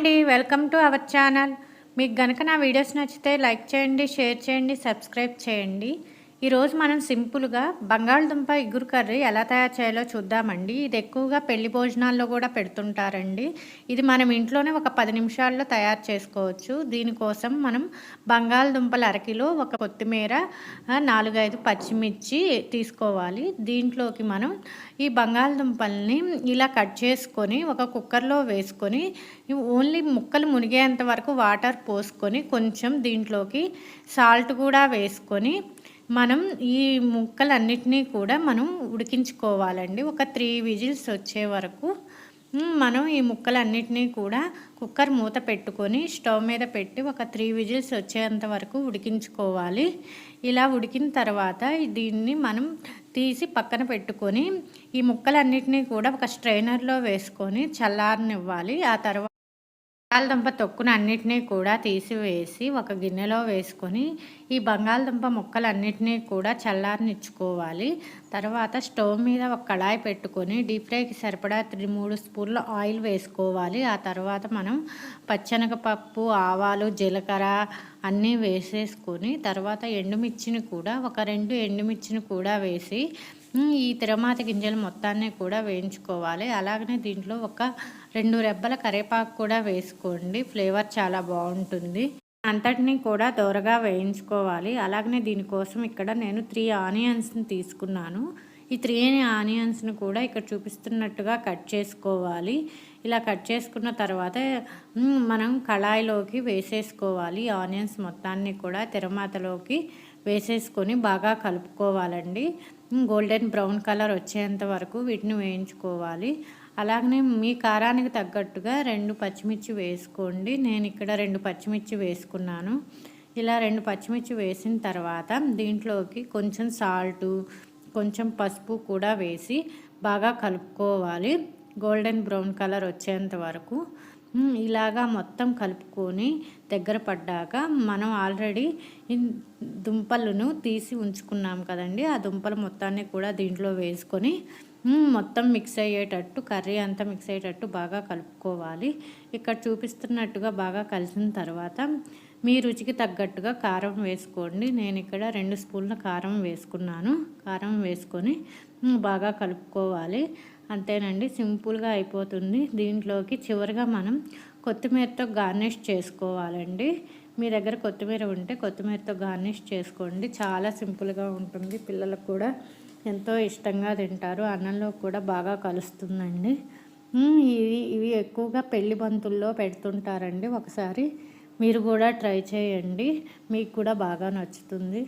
అండి, welcome to our channel. మీకు గనక నా వీడియోస్ నచ్చితే లైక్ చేయండి, షేర్ చేయండి, సబ్స్క్రైబ్ చేయండి. ఈరోజు మనం సింపుల్గా బంగాళదుంప ఇగురు కర్రీ ఎలా తయారు చేయాలో చూద్దామండి. ఇది ఎక్కువగా పెళ్లి భోజనాల్లో కూడా పెడుతుంటారండి. ఇది మనం ఇంట్లోనే ఒక 10 నిమిషాల్లో తయారు చేసుకోవచ్చు. దీనికోసం మనం బంగాళదుంపలు అరకిలో, ఒక కొత్తిమీర, 4-5 పచ్చిమిర్చి తీసుకోవాలి. దీంట్లోకి మనం ఈ బంగాళదుంపల్ని ఇలా కట్ చేసుకొని ఒక కుక్కర్లో వేసుకొని ఓన్లీ ముక్కలు మునిగేంత వరకు వాటర్ పోసుకొని కొంచెం దీంట్లోకి సాల్ట్ కూడా వేసుకొని మనం ఈ ముక్కలన్నిటినీ కూడా మనం ఉడికించుకోవాలండి. ఒక 3 విజిల్స్ వచ్చే వరకు మనం ఈ ముక్కలన్నిటినీ కూడా కుక్కర్ మూత పెట్టుకొని స్టవ్ మీద పెట్టి ఒక 3 విజిల్స్ వచ్చేంత వరకు ఉడికించుకోవాలి. ఇలా ఉడికిన తర్వాత దీన్ని మనం తీసి పక్కన పెట్టుకొని ఈ ముక్కలన్నిటినీ కూడా ఒక స్ట్రైనర్లో వేసుకొని చల్లారనివ్వాలి. ఆ తర్వాత బంగాళదుంప తొక్కును అన్నిటినీ కూడా తీసివేసి ఒక గిన్నెలో వేసుకొని ఈ బంగాళదుంప ముక్కలన్నిటినీ కూడా చల్లారనిచ్చుకోవాలి. తర్వాత స్టవ్ మీద ఒక కళాయి పెట్టుకొని డీప్ ఫ్రైకి సరిపడా 3 స్పూన్ల ఆయిల్ వేసుకోవాలి. ఆ తర్వాత మనం పచ్చెనగపప్పు, ఆవాలు, జీలకర్ర అన్నీ వేసేసుకొని తర్వాత ఎండుమిర్చిని కూడా ఒక 2 ఎండుమిర్చిని కూడా వేసి ఈ తిరమాత గింజలు మొత్తాన్ని కూడా వేయించుకోవాలి. అలాగనే దీంట్లో ఒక 2 రెబ్బల కరివేపాకు కూడా వేసుకోండి. ఫ్లేవర్ చాలా బాగుంటుంది. అంతటినీ కూడా దోరగా వేయించుకోవాలి. అలాగనే దీనికోసం ఇక్కడ నేను 3 ఆనియన్స్ని తీసుకున్నాను. ఈ 3 ఆనియన్స్ని కూడా ఇక్కడ చూపిస్తున్నట్టుగా కట్ చేసుకోవాలి. ఇలా కట్ చేసుకున్న తర్వాత మనం కళాయిలోకి వేసేసుకోవాలి. ఆనియన్స్ మొత్తాన్ని కూడా తిరమాతలోకి వేసేసుకొని బాగా కలుపుకోవాలండి. గోల్డెన్ బ్రౌన్ కలర్ వచ్చేంత వరకు వీటిని వేయించుకోవాలి. అలాగనే మీ కారానికి తగ్గట్టుగా 2 పచ్చిమిర్చి వేసుకోండి. నేను ఇక్కడ 2 పచ్చిమిర్చి వేసుకున్నాను. ఇలా 2 పచ్చిమిర్చి వేసిన తర్వాత దీంట్లోకి కొంచెం సాల్టు, కొంచెం పసుపు కూడా వేసి బాగా కలుపుకోవాలి. గోల్డెన్ బ్రౌన్ కలర్ వచ్చేంత వరకు ఇలాగా మొత్తం కలుపుకొని దగ్గర పడ్డాక మనం ఆల్రెడీ దుంపలను తీసి ఉంచుకున్నాం కదండి. ఆ దుంపలు మొత్తాన్ని కూడా దీంట్లో వేసుకొని మొత్తం మిక్స్ అయ్యేటట్టు, కర్రీ అంతా మిక్స్ అయ్యేటట్టు బాగా కలుపుకోవాలి. ఇక్కడ చూపిస్తున్నట్టుగా బాగా కలిసిన తర్వాత మీ రుచికి తగ్గట్టుగా కారం వేసుకోండి. నేను ఇక్కడ 2 స్పూన్ల కారం వేసుకున్నాను. కారం వేసుకొని బాగా కలుపుకోవాలి. అంతేనండి, సింపుల్గా అయిపోతుంది. దీంట్లోకి చివరిగా మనం కొత్తిమీరతో గార్నిష్ చేసుకోవాలండి. మీ దగ్గర కొత్తిమీర ఉంటే కొత్తిమీరతో గార్నిష్ చేసుకోండి. చాలా సింపుల్గా ఉంటుంది. పిల్లలకు కూడా ఎంతో ఇష్టంగా తింటారు. అన్నంలో కూడా బాగా కలుస్తుందండి. ఇవి ఎక్కువగా పెళ్లి బంతుల్లో పెడుతుంటారండి. ఒకసారి మీరు కూడా ట్రై చేయండి, మీకు కూడా బాగా నచ్చుతుంది.